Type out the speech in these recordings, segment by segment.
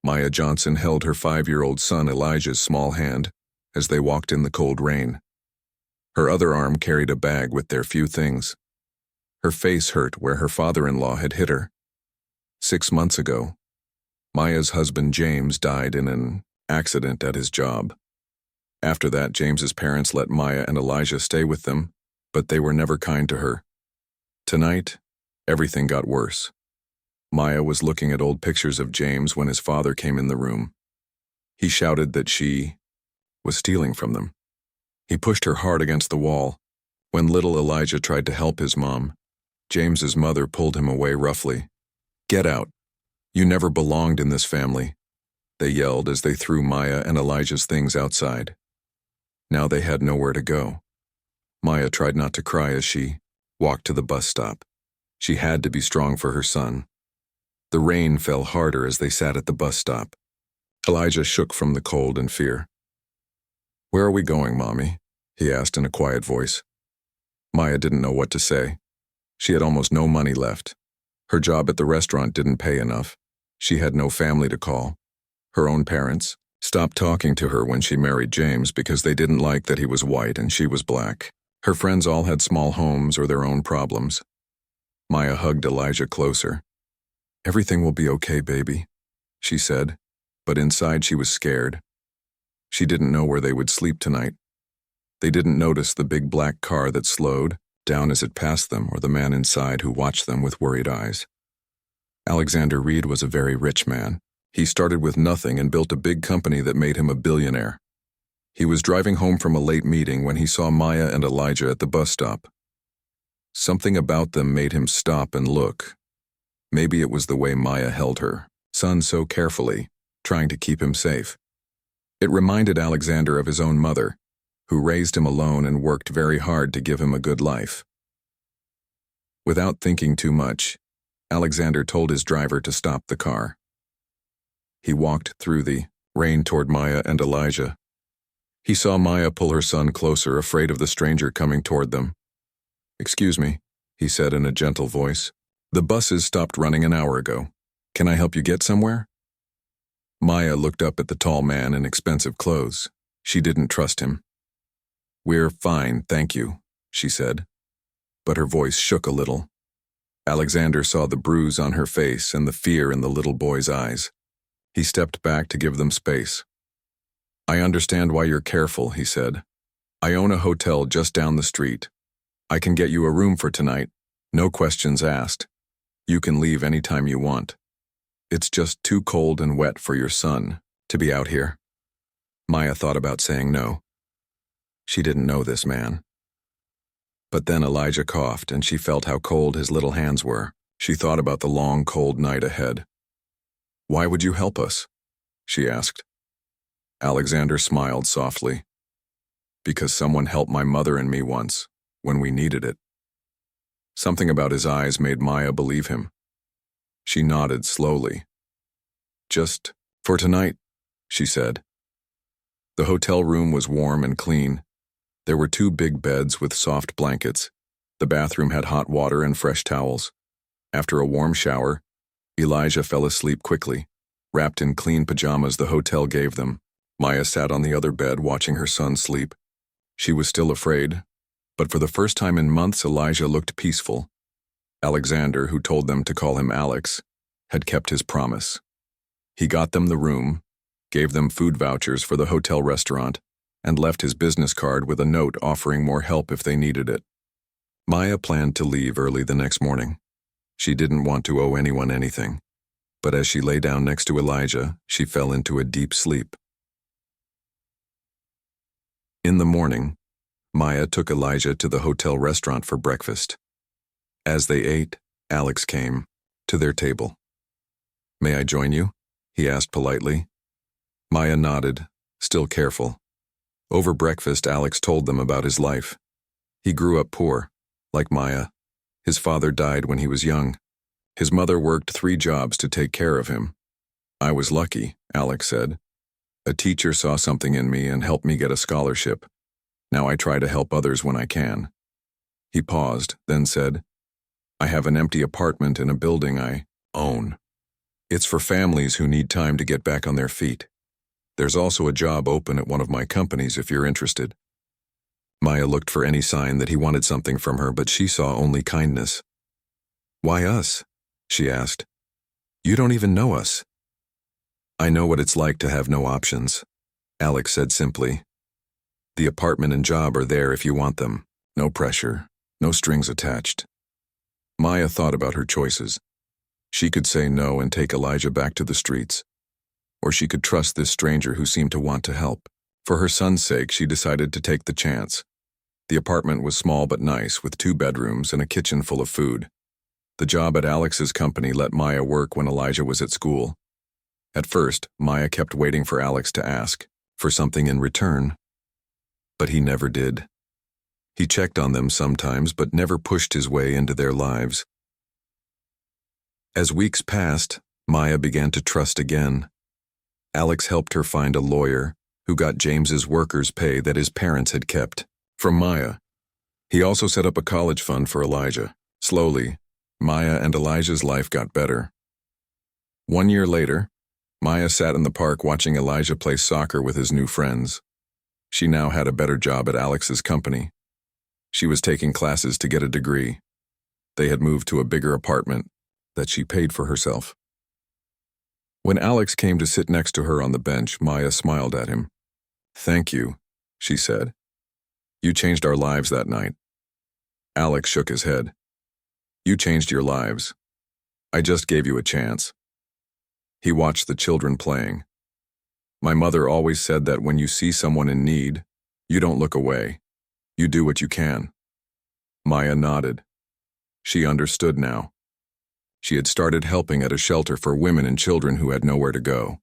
Maya Johnson held her 5-year-old son Elijah's small hand as they walked in the cold rain. Her other arm carried a bag with their few things. Her face hurt where her father-in-law had hit her. 6 months ago, Maya's husband James died in an accident at his job. After that, James's parents let Maya and Elijah stay with them, but they were never kind to her. Tonight, everything got worse. Maya was looking at old pictures of James when his father came in the room. He shouted that she was stealing from them. He pushed her hard against the wall. When little Elijah tried to help his mom, James's mother pulled him away roughly. "Get out. You never belonged in this family," they yelled as they threw Maya and Elijah's things outside. Now they had nowhere to go. Maya tried not to cry as she walked to the bus stop. She had to be strong for her son. The rain fell harder as they sat at the bus stop. Elijah shook from the cold and fear. "Where are we going, Mommy?" he asked in a quiet voice. Maya didn't know what to say. She had almost no money left. Her job at the restaurant didn't pay enough. She had no family to call. Her own parents stopped talking to her when she married James because they didn't like that he was white and she was black. Her friends all had small homes or their own problems. Maya hugged Elijah closer. "Everything will be okay, baby," she said, but inside she was scared. She didn't know where they would sleep tonight. They didn't notice the big black car that slowed down as it passed them or the man inside who watched them with worried eyes. Alexander Reed was a very rich man. He started with nothing and built a big company that made him a billionaire. He was driving home from a late meeting when he saw Maya and Elijah at the bus stop. Something about them made him stop and look. Maybe it was the way Maya held her son so carefully, trying to keep him safe. It reminded Alexander of his own mother, who raised him alone and worked very hard to give him a good life. Without thinking too much, Alexander told his driver to stop the car. He walked through the rain toward Maya and Elijah. He saw Maya pull her son closer, afraid of the stranger coming toward them. "Excuse me," he said in a gentle voice. "The buses stopped running an hour ago. Can I help you get somewhere?" Maya looked up at the tall man in expensive clothes. She didn't trust him. "We're fine, thank you," she said, but her voice shook a little. Alexander saw the bruise on her face and the fear in the little boy's eyes. He stepped back to give them space. "I understand why you're careful," he said. "I own a hotel just down the street. I can get you a room for tonight, no questions asked. You can leave anytime you want. It's just too cold and wet for your son to be out here." Maya thought about saying no. She didn't know this man. But then Elijah coughed and she felt how cold his little hands were. She thought about the long, cold night ahead. "Why would you help us?" she asked. Alexander smiled softly. "Because someone helped my mother and me once, when we needed it." Something about his eyes made Maya believe him. She nodded slowly. "Just for tonight," she said. The hotel room was warm and clean. There were 2 big beds with soft blankets. The bathroom had hot water and fresh towels. After a warm shower, Elijah fell asleep quickly, wrapped in clean pajamas the hotel gave them. Maya sat on the other bed watching her son sleep. She was still afraid, but for the first time in months Elijah looked peaceful. Alexander, who told them to call him Alex, had kept his promise. He got them the room, gave them food vouchers for the hotel restaurant, and left his business card with a note offering more help if they needed it. Maya planned to leave early the next morning. She didn't want to owe anyone anything, but as she lay down next to Elijah, she fell into a deep sleep. In the morning, Maya took Elijah to the hotel restaurant for breakfast. As they ate, Alex came to their table. "May I join you?" he asked politely. Maya nodded, still careful. Over breakfast, Alex told them about his life. He grew up poor, like Maya. His father died when he was young. His mother worked 3 jobs to take care of him. "I was lucky," Alex said. "A teacher saw something in me and helped me get a scholarship. Now I try to help others when I can." He paused, then said, "I have an empty apartment in a building I own. It's for families who need time to get back on their feet. There's also a job open at one of my companies if you're interested. Maya looked for any sign that he wanted something from her, but she saw only kindness. Why us? She asked. You don't even know us. I know what it's like to have no options, Alex said simply. The apartment and job are there if you want them. No pressure, no strings attached. Maya thought about her choices. She could say no and take Elijah back to the streets. Or she could trust this stranger who seemed to want to help. For her son's sake, she decided to take the chance. The apartment was small but nice, with 2 bedrooms and a kitchen full of food. The job at Alex's company let Maya work when Elijah was at school. At first, Maya kept waiting for Alex to ask for something in return. But he never did. He checked on them sometimes, but never pushed his way into their lives. As weeks passed, Maya began to trust again. Alex helped her find a lawyer who got James's workers' pay that his parents had kept from Maya. He also set up a college fund for Elijah. Slowly, Maya and Elijah's life got better. 1 year later, Maya sat in the park watching Elijah play soccer with his new friends. She now had a better job at Alex's company. She was taking classes to get a degree. They had moved to a bigger apartment that she paid for herself. When Alex came to sit next to her on the bench, Maya smiled at him. Thank you, she said. You changed our lives that night. Alex shook his head. You changed your lives. I just gave you a chance. He watched the children playing. My mother always said that when you see someone in need, you don't look away. You do what you can. Maya nodded. She understood now. She had started helping at a shelter for women and children who had nowhere to go.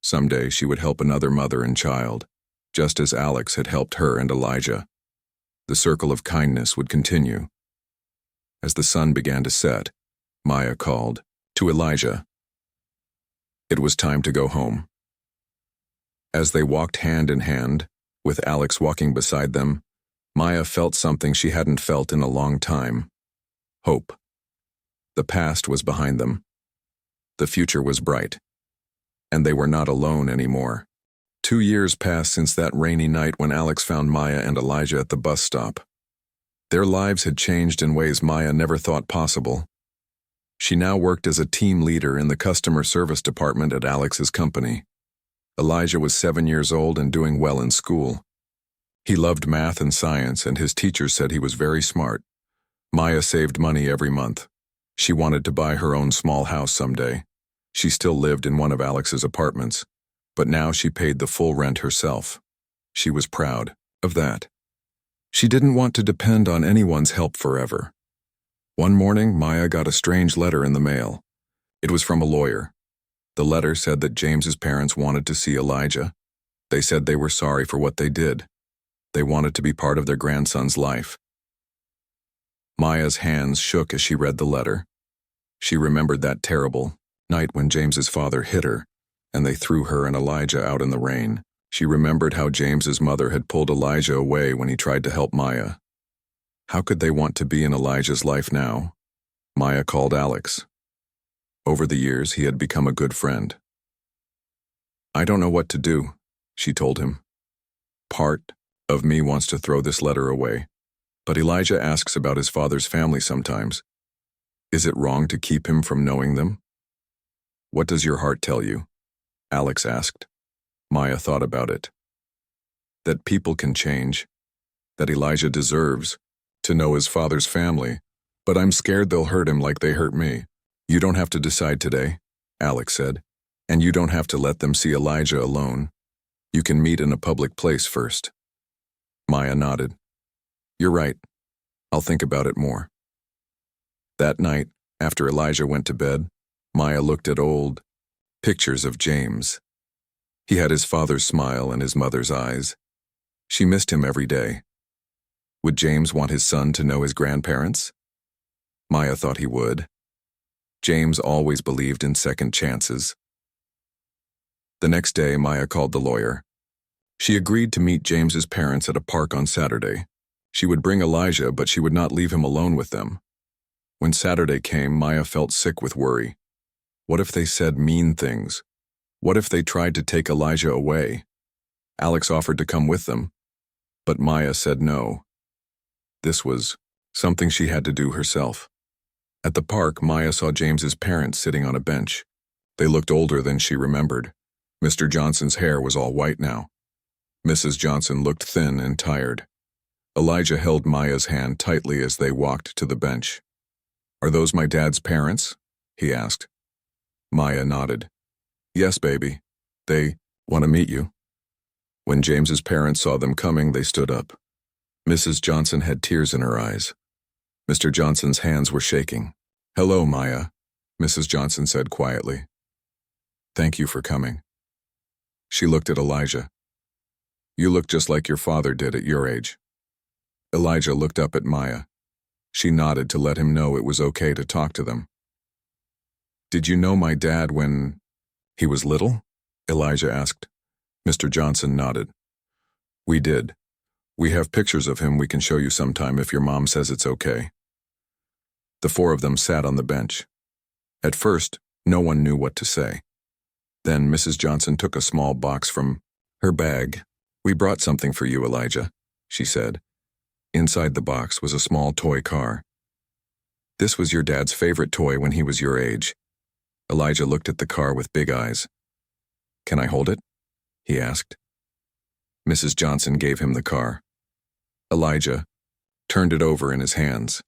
Someday she would help another mother and child, just as Alex had helped her and Elijah. The circle of kindness would continue. As the sun began to set, Maya called to Elijah. It was time to go home. As they walked hand in hand, with Alex walking beside them, Maya felt something she hadn't felt in a long time. Hope. The past was behind them. The future was bright. And they were not alone anymore. 2 years passed since that rainy night when Alex found Maya and Elijah at the bus stop. Their lives had changed in ways Maya never thought possible. She now worked as a team leader in the customer service department at Alex's company. Elijah was 7 years old and doing well in school. He loved math and science, and his teachers said he was very smart. Maya saved money every month. She wanted to buy her own small house someday. She still lived in one of Alex's apartments, but now she paid the full rent herself. She was proud of that. She didn't want to depend on anyone's help forever. One morning, Maya got a strange letter in the mail. It was from a lawyer. The letter said that James's parents wanted to see Elijah. They said they were sorry for what they did. They wanted to be part of their grandson's life. Maya's hands shook as she read the letter. She remembered that terrible night when James's father hit her, and they threw her and Elijah out in the rain. She remembered how James's mother had pulled Elijah away when he tried to help Maya. How could they want to be in Elijah's life now? Maya called Alex. Over the years, he had become a good friend. I don't know what to do, she told him. Part of me wants to throw this letter away, but Elijah asks about his father's family sometimes. Is it wrong to keep him from knowing them? What does your heart tell you? Alex asked. Maya thought about it. That people can change, that Elijah deserves to know his father's family, but I'm scared they'll hurt him like they hurt me. You don't have to decide today, Alex said, and you don't have to let them see Elijah alone. You can meet in a public place first. Maya nodded. You're right. I'll think about it more. That night, after Elijah went to bed, Maya looked at old pictures of James. He had his father's smile and his mother's eyes. She missed him every day. Would James want his son to know his grandparents? Maya thought he would. James always believed in second chances. The next day, Maya called the lawyer. She agreed to meet James's parents at a park on Saturday. She would bring Elijah, but she would not leave him alone with them. When Saturday came, Maya felt sick with worry. What if they said mean things? What if they tried to take Elijah away? Alex offered to come with them, but Maya said no. This was something she had to do herself. At the park, Maya saw James's parents sitting on a bench. They looked older than she remembered. Mr. Johnson's hair was all white now. Mrs. Johnson looked thin and tired. Elijah held Maya's hand tightly as they walked to the bench. "Are those my dad's parents?" he asked. Maya nodded. "Yes, baby. They want to meet you." When James's parents saw them coming, they stood up. Mrs. Johnson had tears in her eyes. Mr. Johnson's hands were shaking. "Hello, Maya," Mrs. Johnson said quietly. "Thank you for coming." She looked at Elijah. "You look just like your father did at your age." Elijah looked up at Maya. She nodded to let him know it was okay to talk to them. "Did you know my dad when he was little?" Elijah asked. Mr. Johnson nodded. "We did. We have pictures of him we can show you sometime if your mom says it's okay." The four of them sat on the bench. At first, no one knew what to say. Then Mrs. Johnson took a small box from her bag. "We brought something for you, Elijah," she said. Inside the box was a small toy car. "This was your dad's favorite toy when he was your age." Elijah looked at the car with big eyes. "Can I hold it?" he asked. Mrs. Johnson gave him the car. Elijah turned it over in his hands.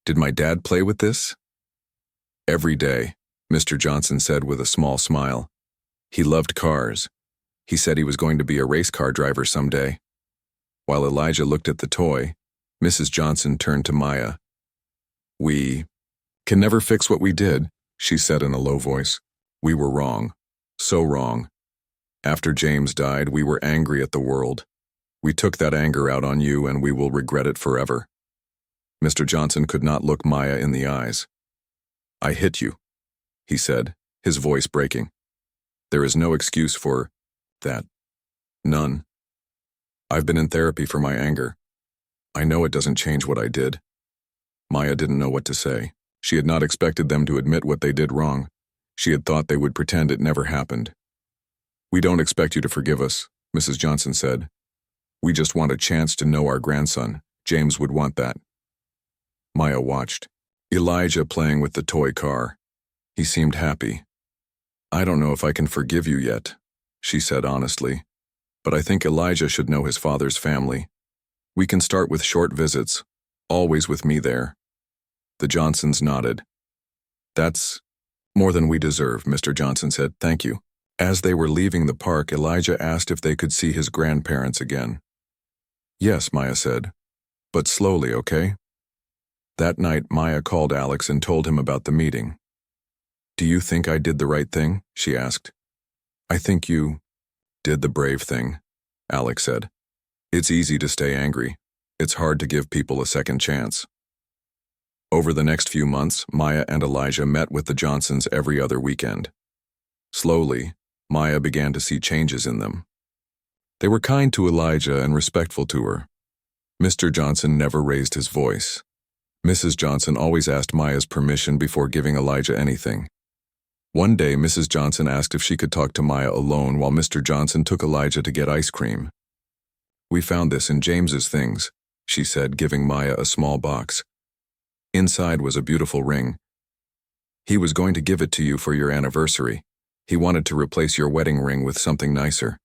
"Did my dad play with this?" "Every day," Mr. Johnson said with a small smile. "He loved cars. He said he was going to be a race car driver someday." While Elijah looked at the toy, Mrs. Johnson turned to Maya. "We can never fix what we did," she said in a low voice. "We were wrong. So wrong. After James died, we were angry at the world. We took that anger out on you, and we will regret it forever." Mr. Johnson could not look Maya in the eyes. "I hit you," he said, his voice breaking. "There is no excuse for that. None. I've been in therapy for my anger. I know it doesn't change what I did." Maya didn't know what to say. She had not expected them to admit what they did wrong. She had thought they would pretend it never happened. "We don't expect you to forgive us," Mrs. Johnson said. "We just want a chance to know our grandson. James would want that." Maya watched Elijah playing with the toy car. He seemed happy. "I don't know if I can forgive you yet," she said honestly, "but I think Elijah should know his father's family. We can start with short visits, always with me there." The Johnsons nodded. "That's more than we deserve," Mr. Johnson said. "Thank you." As they were leaving the park, Elijah asked if they could see his grandparents again. "Yes," Maya said, "but slowly, okay?" That night, Maya called Alex and told him about the meeting. "Do you think I did the right thing?" she asked. "I think you did the brave thing," Alex said. "It's easy to stay angry. It's hard to give people a second chance." Over the next few months, Maya and Elijah met with the Johnsons every other weekend. Slowly, Maya began to see changes in them. They were kind to Elijah and respectful to her. Mr. Johnson never raised his voice. Mrs. Johnson always asked Maya's permission before giving Elijah anything. One day, Mrs. Johnson asked if she could talk to Maya alone while Mr. Johnson took Elijah to get ice cream. "We found this in James's things," she said, giving Maya a small box. Inside was a beautiful ring. "He was going to give it to you for your anniversary. He wanted to replace your wedding ring with something nicer."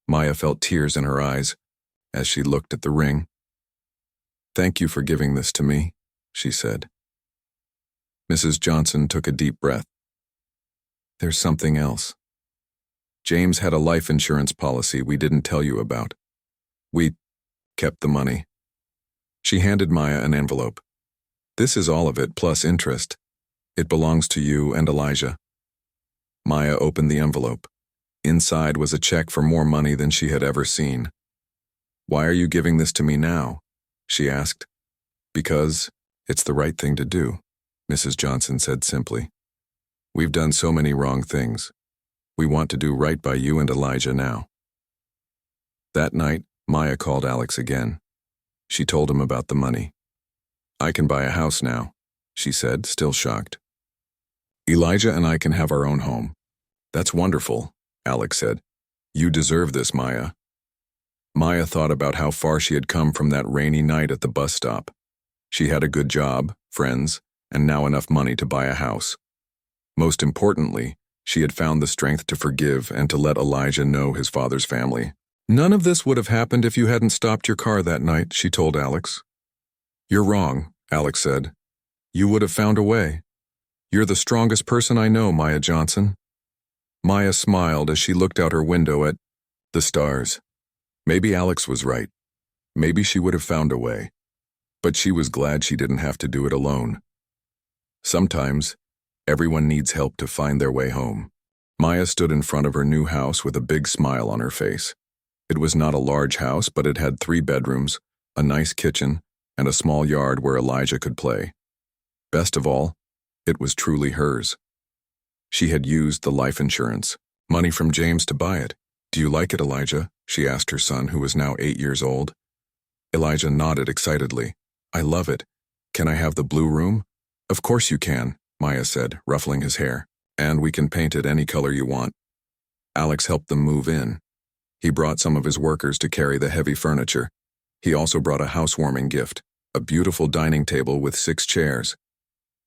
Maya felt tears in her eyes as she looked at the ring. "Thank you for giving this to me," she said. Mrs. Johnson took a deep breath. "There's something else. James had a life insurance policy we didn't tell you about. We kept the money." She handed Maya an envelope. "This is all of it, plus interest. It belongs to you and Elijah." Maya opened the envelope. Inside was a check for more money than she had ever seen. "Why are you giving this to me now?" she asked. "Because it's the right thing to do," Mrs. Johnson said simply. "We've done so many wrong things. We want to do right by you and Elijah now." That night, Maya called Alex again. She told him about the money. "I can buy a house now," she said, still shocked. Elijah and I can have our own home. That's wonderful, Alex said. You deserve this, Maya. Maya thought about how far she had come from that rainy night at the bus stop. She had a good job, friends, and now enough money to buy a house. Most importantly, she had found the strength to forgive and to let Elijah know his father's family. None of this would have happened if you hadn't stopped your car that night, she told Alex. You're wrong, Alex said. You would have found a way. You're the strongest person I know, Maya Johnson. Maya smiled as she looked out her window at the stars. Maybe Alex was right. Maybe she would have found a way. But she was glad she didn't have to do it alone. Sometimes, everyone needs help to find their way home. Maya stood in front of her new house with a big smile on her face. It was not a large house, but it had 3 bedrooms, a nice kitchen, and a small yard where Elijah could play. Best of all, it was truly hers. She had used the life insurance, money from James to buy it. Do you like it, Elijah? She asked her son, who was now 8 years old. Elijah nodded excitedly. I love it. Can I have the blue room? Of course you can, Maya said, ruffling his hair. And we can paint it any color you want. Alex helped them move in. He brought some of his workers to carry the heavy furniture. He also brought a housewarming gift, a beautiful dining table with 6 chairs.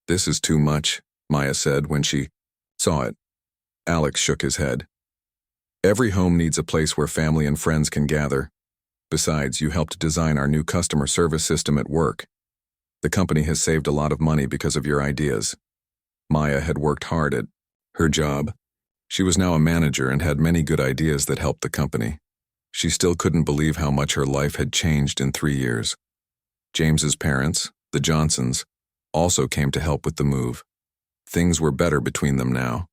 This is too much, Maya said when she saw it. Alex shook his head. Every home needs a place where family and friends can gather. Besides, you helped design our new customer service system at work. The company has saved a lot of money because of your ideas. Maya had worked hard at her job. She was now a manager and had many good ideas that helped the company. She still couldn't believe how much her life had changed in 3 years. James's parents, the Johnsons, also came to help with the move. Things were better between them now.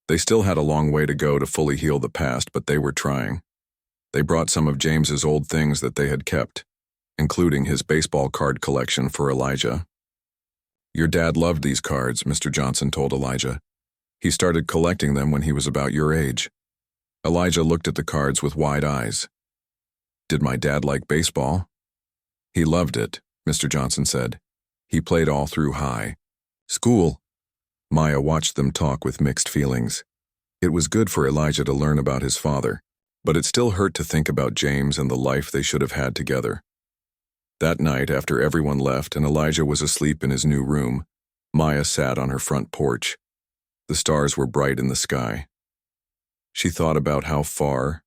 They still had a long way to go to fully heal the past, but they were trying. They brought some of James's old things that they had kept, including his baseball card collection for Elijah. Your dad loved these cards, Mr. Johnson told Elijah. He started collecting them when he was about your age. Elijah looked at the cards with wide eyes. Did my dad like baseball? He loved it, Mr. Johnson said. He played all through high school. Maya watched them talk with mixed feelings. It was good for Elijah to learn about his father, but it still hurt to think about James and the life they should have had together. That night, after everyone left and Elijah was asleep in his new room, Maya sat on her front porch. The stars were bright in the sky. She thought about how far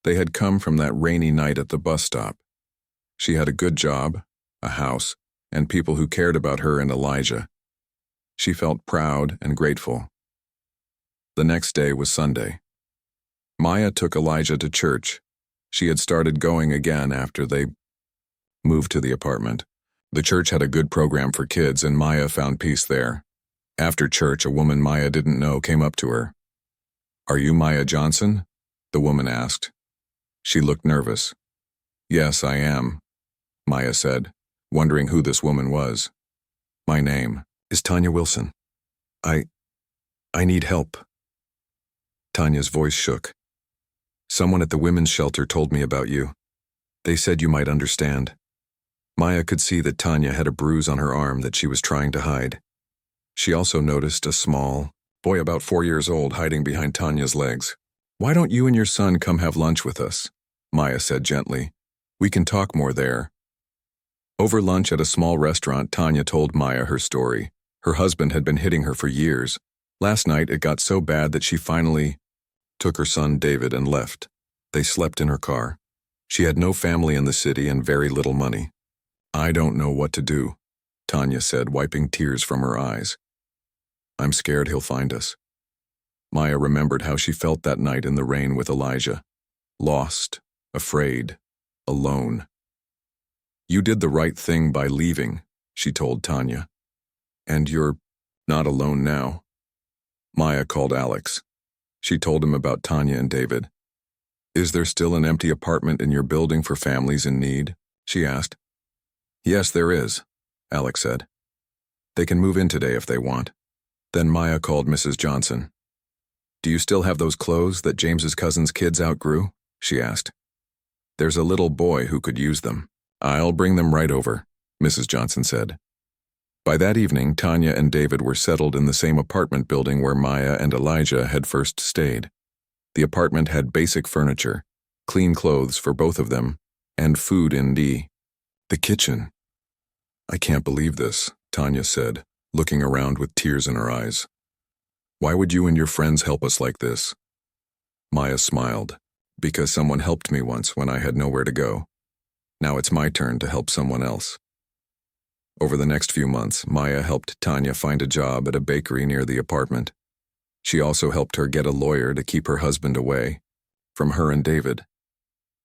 they had come from that rainy night at the bus stop. She had a good job, a house, and people who cared about her and Elijah. She felt proud and grateful. The next day was Sunday. Maya took Elijah to church. She had started going again after they moved to the apartment. The church had a good program for kids, and Maya found peace there. After church, a woman Maya didn't know came up to her. Are you Maya Johnson? The woman asked. She looked nervous. Yes, I am, Maya said, wondering who this woman was. My name is Tanya Wilson. I need help. Tanya's voice shook. Someone at the women's shelter told me about you. They said you might understand. Maya could see that Tanya had a bruise on her arm that she was trying to hide. She also noticed a small boy about 4 years old hiding behind Tanya's legs. Why don't you and your son come have lunch with us? Maya said gently. We can talk more there. Over lunch at a small restaurant, Tanya told Maya her story. Her husband had been hitting her for years. Last night, it got so bad that she finally took her son David and left. They slept in her car. She had no family in the city and very little money. I don't know what to do, Tanya said, wiping tears from her eyes. I'm scared he'll find us. Maya remembered how she felt that night in the rain with Elijah. Lost, afraid, alone. You did the right thing by leaving, she told Tanya. And you're not alone now. Maya called Alex. She told him about Tanya and David. Is there still an empty apartment in your building for families in need? She asked. Yes, there is, Alex said. They can move in today if they want. Then Maya called Mrs. Johnson. Do you still have those clothes that James's cousin's kids outgrew? She asked. There's a little boy who could use them. I'll bring them right over, Mrs. Johnson said. By that evening, Tanya and David were settled in the same apartment building where Maya and Elijah had first stayed. The apartment had basic furniture, clean clothes for both of them, and food in the kitchen. "I can't believe this," Tanya said, looking around with tears in her eyes. "Why would you and your friends help us like this?" Maya smiled. "Because someone helped me once when I had nowhere to go. Now it's my turn to help someone else." Over the next few months, Maya helped Tanya find a job at a bakery near the apartment. She also helped her get a lawyer to keep her husband away from her and David.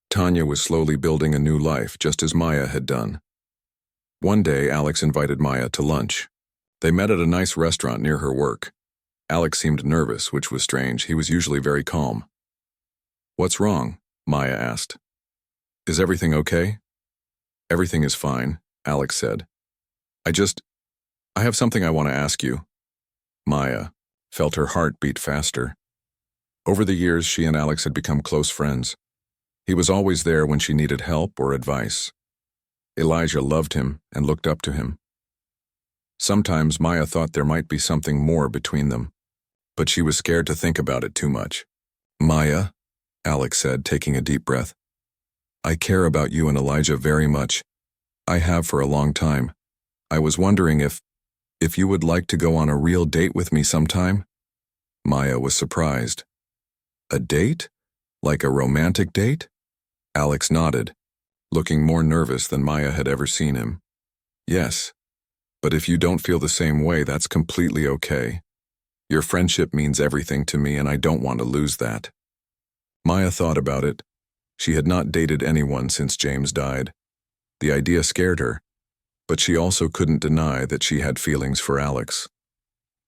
Tanya was slowly building a new life, just as Maya had done. One day, Alex invited Maya to lunch. They met at a nice restaurant near her work. Alex seemed nervous, which was strange. He was usually very calm. "What's wrong?" Maya asked. "Is everything okay?" "Everything is fine," Alex said. I have something I want to ask you." Maya felt her heart beat faster. Over the years, she and Alex had become close friends. He was always there when she needed help or advice. Elijah loved him and looked up to him. Sometimes Maya thought there might be something more between them, but she was scared to think about it too much. "Maya," Alex said, taking a deep breath, "I care about you and Elijah very much. I have for a long time. I was wondering if you would like to go on a real date with me sometime?" Maya was surprised. "A date? Like a romantic date?" Alex nodded, looking more nervous than Maya had ever seen him. "Yes, but if you don't feel the same way, that's completely okay. Your friendship means everything to me, and I don't want to lose that." Maya thought about it. She had not dated anyone since James died. The idea scared her, but she also couldn't deny that she had feelings for Alex.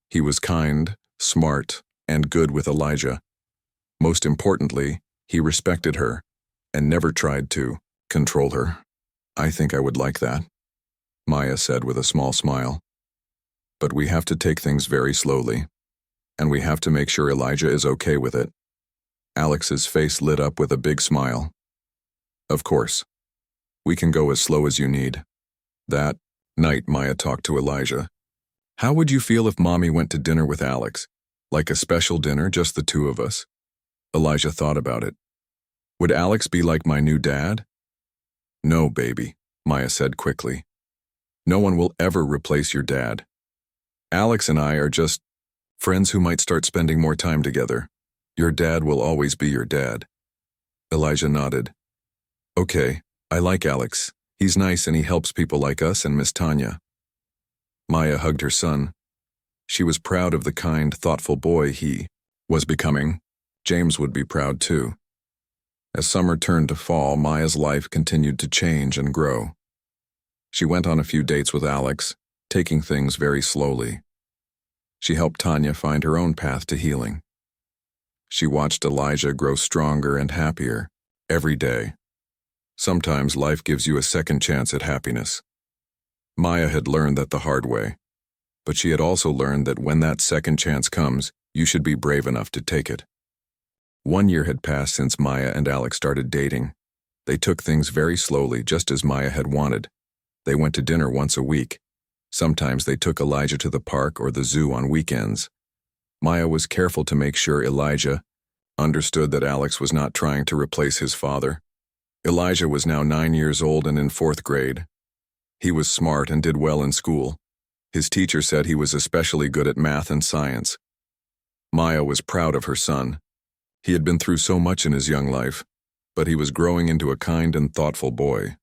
He was kind, smart, and good with Elijah. Most importantly, he respected her and never tried to control her. "I think I would like that," Maya said with a small smile. "But we have to take things very slowly, and we have to make sure Elijah is okay with it." Alex's face lit up with a big smile. "Of course. We can go as slow as you need." That night, Maya talked to Elijah. "How would you feel if Mommy went to dinner with Alex? Like a special dinner, just the two of us?" Elijah thought about it. "Would Alex be like my new dad?" "No, baby," Maya said quickly. "No one will ever replace your dad. Alex and I are just friends who might start spending more time together. Your dad will always be your dad." Elijah nodded. "Okay, I like Alex. He's nice and he helps people like us and Miss Tanya." Maya hugged her son. She was proud of the kind, thoughtful boy he was becoming. James would be proud too. As summer turned to fall, Maya's life continued to change and grow. She went on a few dates with Alex, taking things very slowly. She helped Tanya find her own path to healing. She watched Elijah grow stronger and happier every day. Sometimes life gives you a second chance at happiness. Maya had learned that the hard way, but she had also learned that when that second chance comes, you should be brave enough to take it. 1 year had passed since Maya and Alex started dating. They took things very slowly, just as Maya had wanted. They went to dinner once a week. Sometimes they took Elijah to the park or the zoo on weekends. Maya was careful to make sure Elijah understood that Alex was not trying to replace his father. Elijah was now 9 years old and in 4th grade. He was smart and did well in school. His teacher said he was especially good at math and science. Maya was proud of her son. He had been through so much in his young life, but he was growing into a kind and thoughtful boy.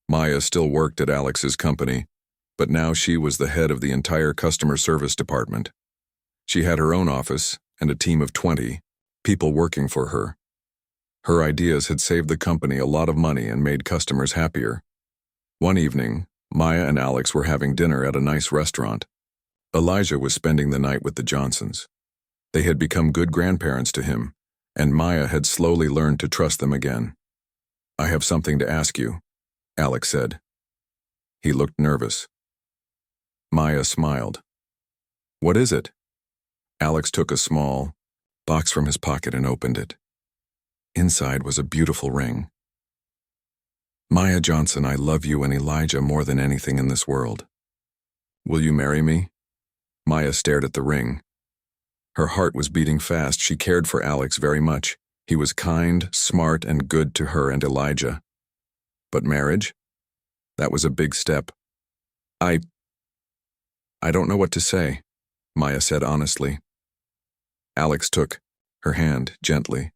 Maya still worked at Alex's company, but now she was the head of the entire customer service department. She had her own office and a team of 20 people working for her. Her ideas had saved the company a lot of money and made customers happier. One evening, Maya and Alex were having dinner at a nice restaurant. Elijah was spending the night with the Johnsons. They had become good grandparents to him, and Maya had slowly learned to trust them again. "I have something to ask you," Alex said. He looked nervous. Maya smiled. "What is it?" Alex took a small box from his pocket and opened it. Inside was a beautiful ring. "Maya Johnson, I love you and Elijah more than anything in this world." Will you marry me? Maya stared at the ring. Her heart was beating fast. She cared for Alex very much. He was kind, smart, and good to her and Elijah. But marriage? That was a big step. I don't know what to say, Maya said honestly. Alex took her hand gently.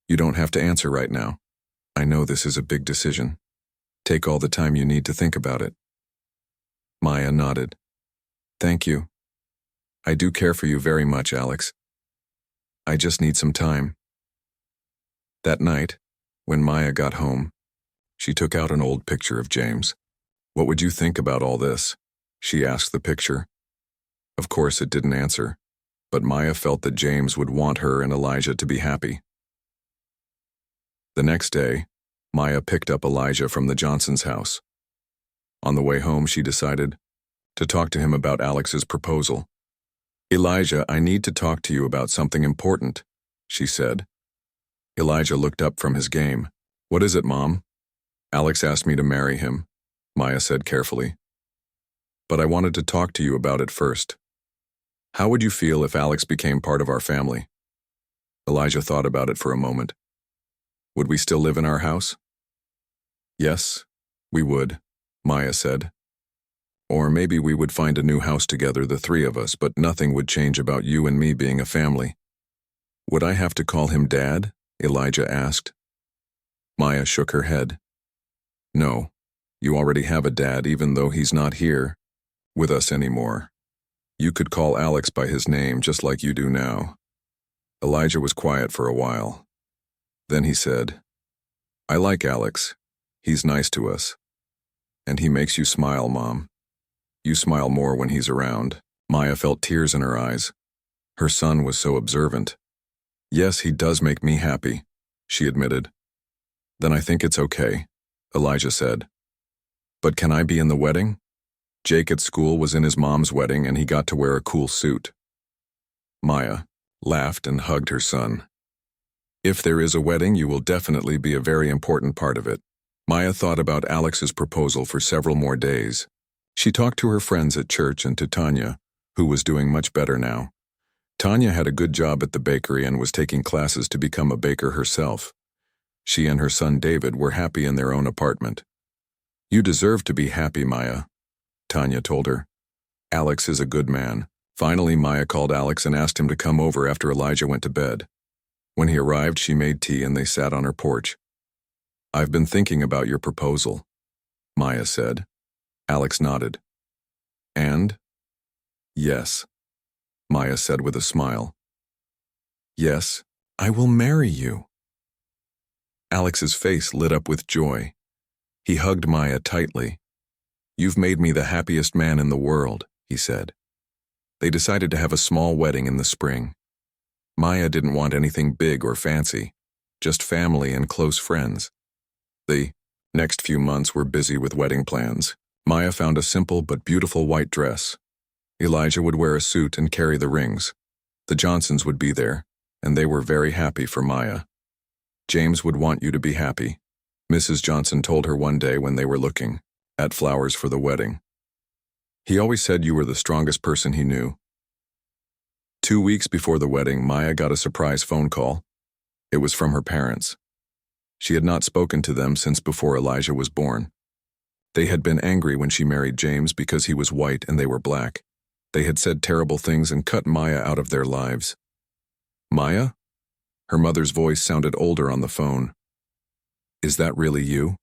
You don't have to answer right now. I know this is a big decision. Take all the time you need to think about it. Maya nodded. Thank you. I do care for you very much, Alex. I just need some time. That night, when Maya got home, she took out an old picture of James. What would you think about all this? She asked the picture. Of course, it didn't answer, but Maya felt that James would want her and Elijah to be happy. The next day, Maya picked up Elijah from the Johnsons' house. On the way home, she decided to talk to him about Alex's proposal. Elijah, I need to talk to you about something important, she said. Elijah looked up from his game. What is it, Mom? Alex asked me to marry him, Maya said carefully. But I wanted to talk to you about it first. How would you feel if Alex became part of our family? Elijah thought about it for a moment. Would we still live in our house? Yes, we would, Maya said. Or maybe we would find a new house together, the three of us, but nothing would change about you and me being a family. Would I have to call him Dad? Elijah asked. Maya shook her head. No, you already have a dad even though he's not here with us anymore. You could call Alex by his name just like you do now. Elijah was quiet for a while. Then he said, I like Alex. He's nice to us. And he makes you smile, Mom. You smile more when he's around. Maya felt tears in her eyes. Her son was so observant. Yes, he does make me happy, she admitted. Then I think it's okay, Elijah said. But can I be in the wedding? Jake at school was in his mom's wedding and he got to wear a cool suit. Maya laughed and hugged her son. If there is a wedding, you will definitely be a very important part of it. Maya thought about Alex's proposal for several more days. She talked to her friends at church and to Tanya, who was doing much better now. Tanya had a good job at the bakery and was taking classes to become a baker herself. She and her son David were happy in their own apartment. You deserve to be happy, Maya, Tanya told her. Alex is a good man. Finally, Maya called Alex and asked him to come over after Elijah went to bed. When he arrived, she made tea and they sat on her porch. I've been thinking about your proposal, Maya said. Alex nodded. And? Yes, Maya said with a smile. Yes, I will marry you. Alex's face lit up with joy. He hugged Maya tightly. You've made me the happiest man in the world, he said. They decided to have a small wedding in the spring. Maya didn't want anything big or fancy, just family and close friends. The next few months were busy with wedding plans. Maya found a simple but beautiful white dress. Elijah would wear a suit and carry the rings. The Johnsons would be there, and they were very happy for Maya. James would want you to be happy, Mrs. Johnson told her one day when they were looking at flowers for the wedding. He always said you were the strongest person he knew. 2 weeks before the wedding, Maya got a surprise phone call. It was from her parents. She had not spoken to them since before Elijah was born. They had been angry when she married James because he was white and they were black. They had said terrible things and cut Maya out of their lives. Maya? Her mother's voice sounded older on the phone. Is that really you?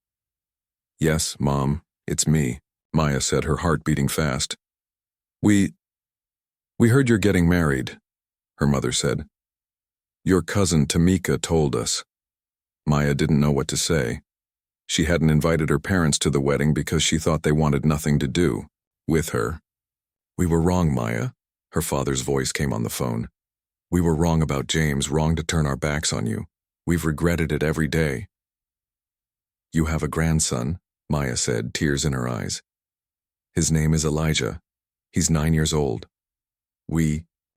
Yes, Mom, it's me, Maya said, her heart beating fast. We heard you're getting married, her mother said. Your cousin Tamika told us. Maya didn't know what to say. She hadn't invited her parents to the wedding because she thought they wanted nothing to do with her. We were wrong, Maya, her father's voice came on the phone. We were wrong about James, wrong to turn our backs on you. We've regretted it every day. You have a grandson, Maya said, tears in her eyes. His name is Elijah. He's 9 years old.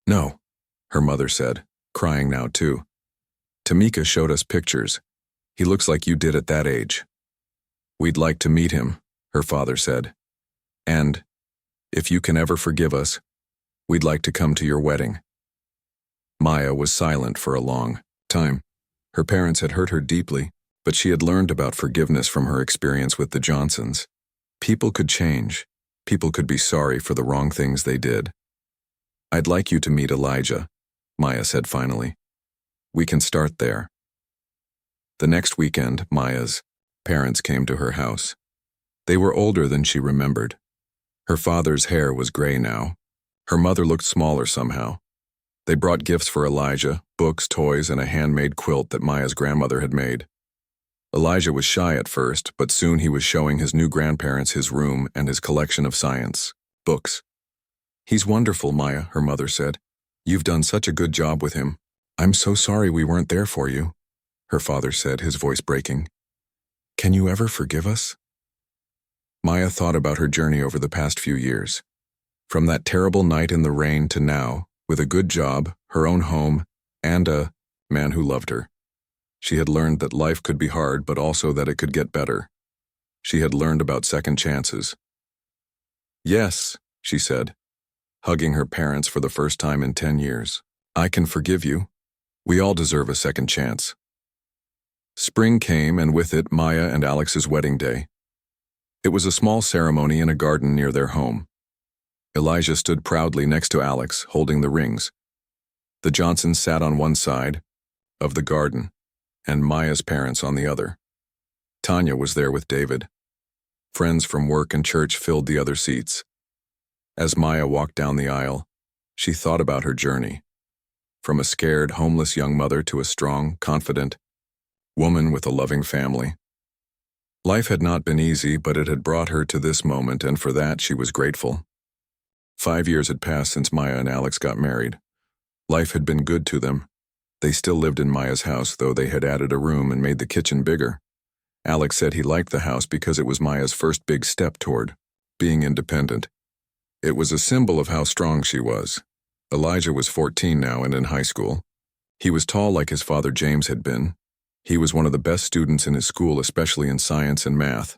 No, her mother said, crying now too. Tamika showed us pictures. He looks like you did at that age. We'd like to meet him, her father said. And If you can ever forgive us, we'd like to come to your wedding." Maya was silent for a long time. Her parents had hurt her deeply, but she had learned about forgiveness from her experience with the Johnsons. People could change. People could be sorry for the wrong things they did. "I'd like you to meet Elijah," Maya said finally. "We can start there." The next weekend, Maya's parents came to her house. They were older than she remembered. Her father's hair was gray now. Her mother looked smaller somehow. They brought gifts for Elijah, books, toys, and a handmade quilt that Maya's grandmother had made. Elijah was shy at first, but soon he was showing his new grandparents his room and his collection of science books. "He's wonderful, Maya," her mother said. "You've done such a good job with him." "I'm so sorry we weren't there for you," her father said, his voice breaking. "Can you ever forgive us?" Maya thought about her journey over the past few years. From that terrible night in the rain to now, with a good job, her own home, and a man who loved her. She had learned that life could be hard, but also that it could get better. She had learned about second chances. "Yes," she said, hugging her parents for the first time in 10 years. "I can forgive you. We all deserve a second chance." Spring came, and with it, Maya and Alex's wedding day. It was a small ceremony in a garden near their home. Elijah stood proudly next to Alex, holding the rings. The Johnsons sat on one side of the garden, and Maya's parents on the other. Tanya was there with David. Friends from work and church filled the other seats. As Maya walked down the aisle, she thought about her journey. From a scared, homeless young mother to a strong, confident woman with a loving family. Life had not been easy, but it had brought her to this moment, and for that she was grateful. 5 years had passed since Maya and Alex got married. Life had been good to them. They still lived in Maya's house, though they had added a room and made the kitchen bigger. Alex said he liked the house because it was Maya's first big step toward being independent. It was a symbol of how strong she was. Elijah was 14 now and in high school. He was tall like his father James had been. He was one of the best students in his school, especially in science and math.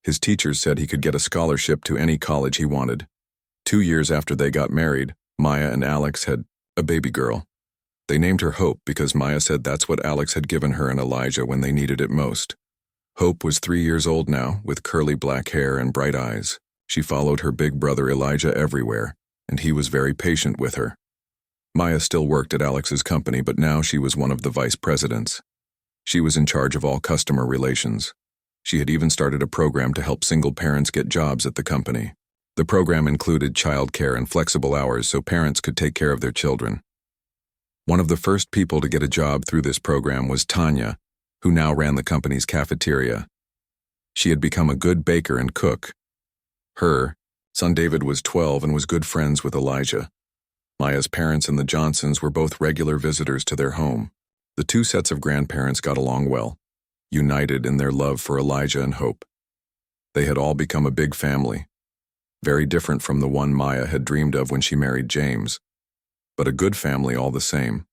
His teachers said he could get a scholarship to any college he wanted. 2 years after they got married, Maya and Alex had a baby girl. They named her Hope because Maya said that's what Alex had given her and Elijah when they needed it most. Hope was 3 years old now, with curly black hair and bright eyes. She followed her big brother Elijah everywhere, and he was very patient with her. Maya still worked at Alex's company, but now she was one of the vice presidents. She was in charge of all customer relations. She had even started a program to help single parents get jobs at the company. The program included childcare and flexible hours so parents could take care of their children. One of the first people to get a job through this program was Tanya, who now ran the company's cafeteria. She had become a good baker and cook. Her son David was 12 and was good friends with Elijah. Maya's parents and the Johnsons were both regular visitors to their home. The two sets of grandparents got along well, united in their love for Elijah and Hope. They had all become a big family, very different from the one Maya had dreamed of when she married James, but a good family all the same.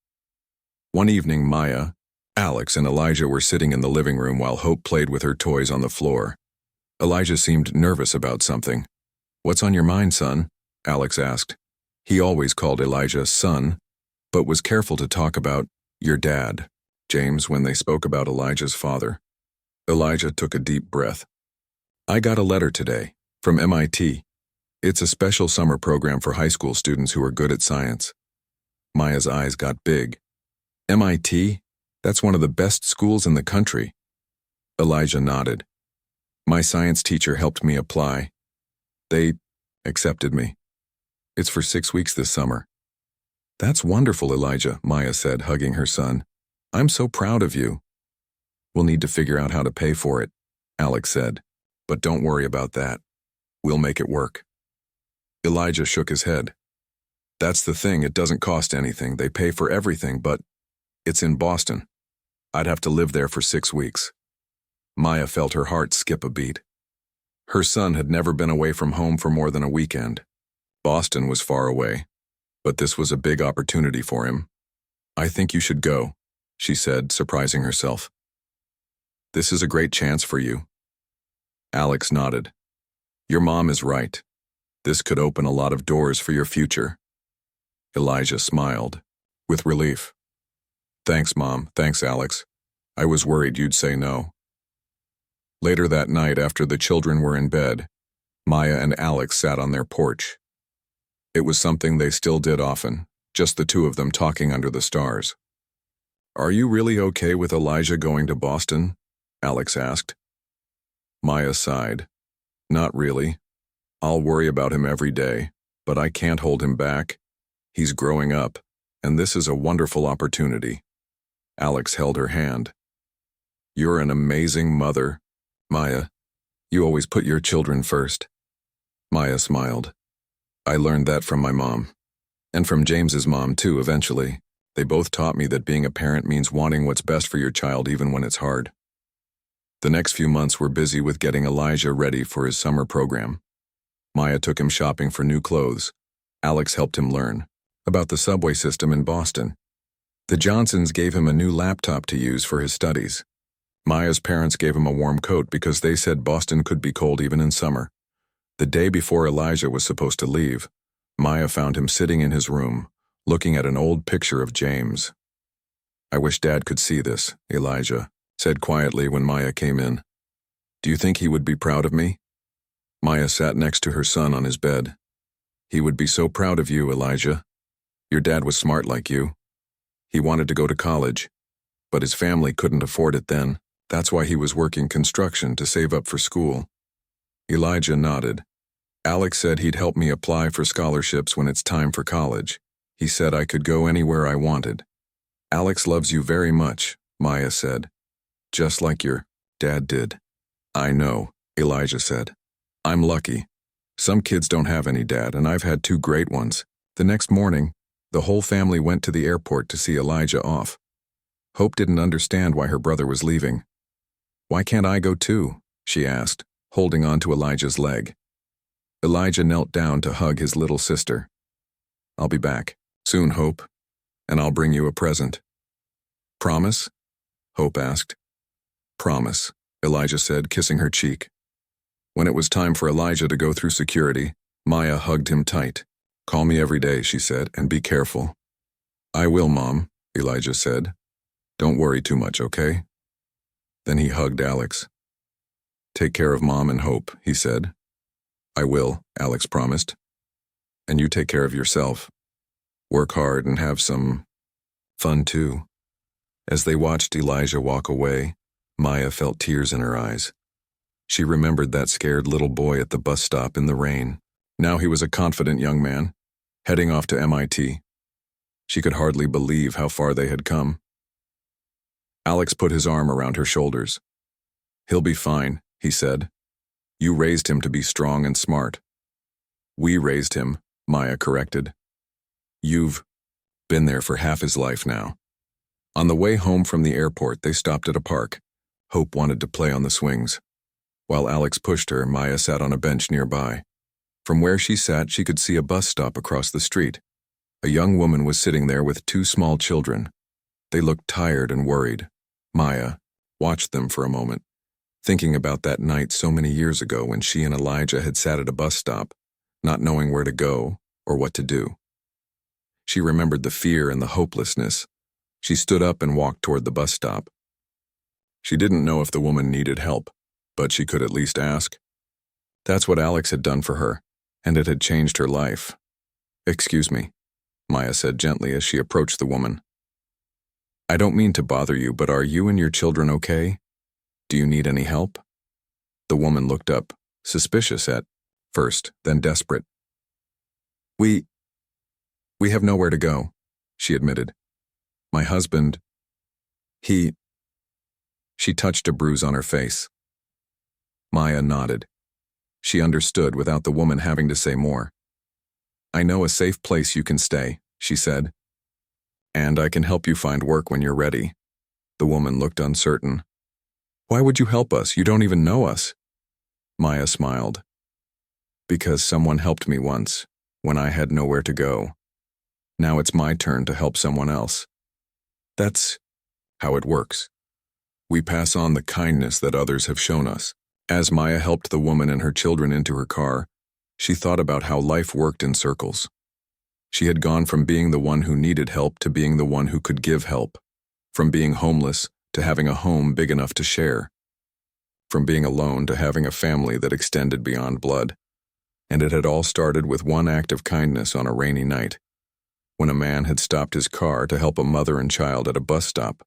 One evening, Maya, Alex, and Elijah were sitting in the living room while Hope played with her toys on the floor. Elijah seemed nervous about something. "What's on your mind, son?" Alex asked. He always called Elijah son, but was careful to talk about your dad, James, when they spoke about Elijah's father. Elijah took a deep breath. "I got a letter today, from MIT. It's a special summer program for high school students who are good at science." Maya's eyes got big. "MIT? That's one of the best schools in the country." Elijah nodded. "My science teacher helped me apply. They accepted me. It's for 6 weeks this summer." "That's wonderful, Elijah," Maya said, hugging her son. "I'm so proud of you." "We'll need to figure out how to pay for it," Alex said. "But don't worry about that. We'll make it work." Elijah shook his head. "That's the thing, it doesn't cost anything. They pay for everything, but it's in Boston. I'd have to live there for 6 weeks. Maya felt her heart skip a beat. Her son had never been away from home for more than a weekend. Boston was far away, but this was a big opportunity for him. "I think you should go," she said, surprising herself. "This is a great chance for you." Alex nodded. "Your mom is right. This could open a lot of doors for your future. Elijah smiled, with relief. Thanks, Mom. Thanks, Alex. I was worried you'd say no. Later that night, after the children were in bed, Maya and Alex sat on their porch. It was something they still did often, just the two of them talking under the stars. Are you really okay with Elijah going to Boston? Alex asked. Maya sighed. Not really. I'll worry about him every day, but I can't hold him back. He's growing up, and this is a wonderful opportunity. Alex held her hand. You're an amazing mother, Maya. You always put your children first. Maya smiled. I learned that from my mom. And from James's mom, too, eventually. They both taught me that being a parent means wanting what's best for your child even when it's hard. The next few months were busy with getting Elijah ready for his summer program. Maya took him shopping for new clothes. Alex helped him learn about the subway system in Boston. The Johnsons gave him a new laptop to use for his studies. Maya's parents gave him a warm coat because they said Boston could be cold even in summer. The day before Elijah was supposed to leave, Maya found him sitting in his room, looking at an old picture of James. I wish Dad could see this, Elijah said quietly when Maya came in. Do you think he would be proud of me? Maya sat next to her son on his bed. He would be so proud of you, Elijah. Your dad was smart like you. He wanted to go to college, but his family couldn't afford it then. That's why he was working construction to save up for school. Elijah nodded. Alex said he'd help me apply for scholarships when it's time for college. He said I could go anywhere I wanted. Alex loves you very much, Maya said. Just like your dad did. I know, Elijah said. I'm lucky. Some kids don't have any dad, and I've had two great ones. The next morning, the whole family went to the airport to see Elijah off. Hope didn't understand why her brother was leaving. Why can't I go too? She asked, holding on to Elijah's leg. Elijah knelt down to hug his little sister. I'll be back soon, Hope, and I'll bring you a present. Promise? Hope asked. Promise, Elijah said, kissing her cheek. When it was time for Elijah to go through security, Maya hugged him tight. Call me every day, she said, and be careful. I will, Mom, Elijah said. Don't worry too much, okay? Then he hugged Alex. Take care of Mom and Hope, he said. I will, Alex promised. And you take care of yourself. Work hard and have some fun too. As they watched Elijah walk away, Maya felt tears in her eyes. She remembered that scared little boy at the bus stop in the rain. Now he was a confident young man, heading off to MIT. She could hardly believe how far they had come. Alex put his arm around her shoulders. He'll be fine, he said. You raised him to be strong and smart. We raised him, Maya corrected. You've been there for half his life now. On the way home from the airport, they stopped at a park. Hope wanted to play on the swings. While Alex pushed her, Maya sat on a bench nearby. From where she sat, she could see a bus stop across the street. A young woman was sitting there with two small children. They looked tired and worried. Maya watched them for a moment, thinking about that night so many years ago when she and Elijah had sat at a bus stop, not knowing where to go or what to do. She remembered the fear and the hopelessness. She stood up and walked toward the bus stop. She didn't know if the woman needed help, but she could at least ask. That's what Alex had done for her, and it had changed her life. Excuse me, Maya said gently as she approached the woman. I don't mean to bother you, but are you and your children okay? Do you need any help? The woman looked up, suspicious at first, then desperate. We have nowhere to go, she admitted. My husband, She touched a bruise on her face. Maya nodded. She understood without the woman having to say more. I know a safe place you can stay, she said. And I can help you find work when you're ready. The woman looked uncertain. Why would you help us? You don't even know us. Maya smiled. Because someone helped me once, when I had nowhere to go. Now it's my turn to help someone else. That's how it works. We pass on the kindness that others have shown us. As Maya helped the woman and her children into her car, She thought about how life worked in circles. She had gone from being the one who needed help to being the one who could give help, from being homeless to having a home big enough to share, from being alone to having a family that extended beyond blood. And it had all started with one act of kindness on a rainy night, when a man had stopped his car to help a mother and child at a bus stop.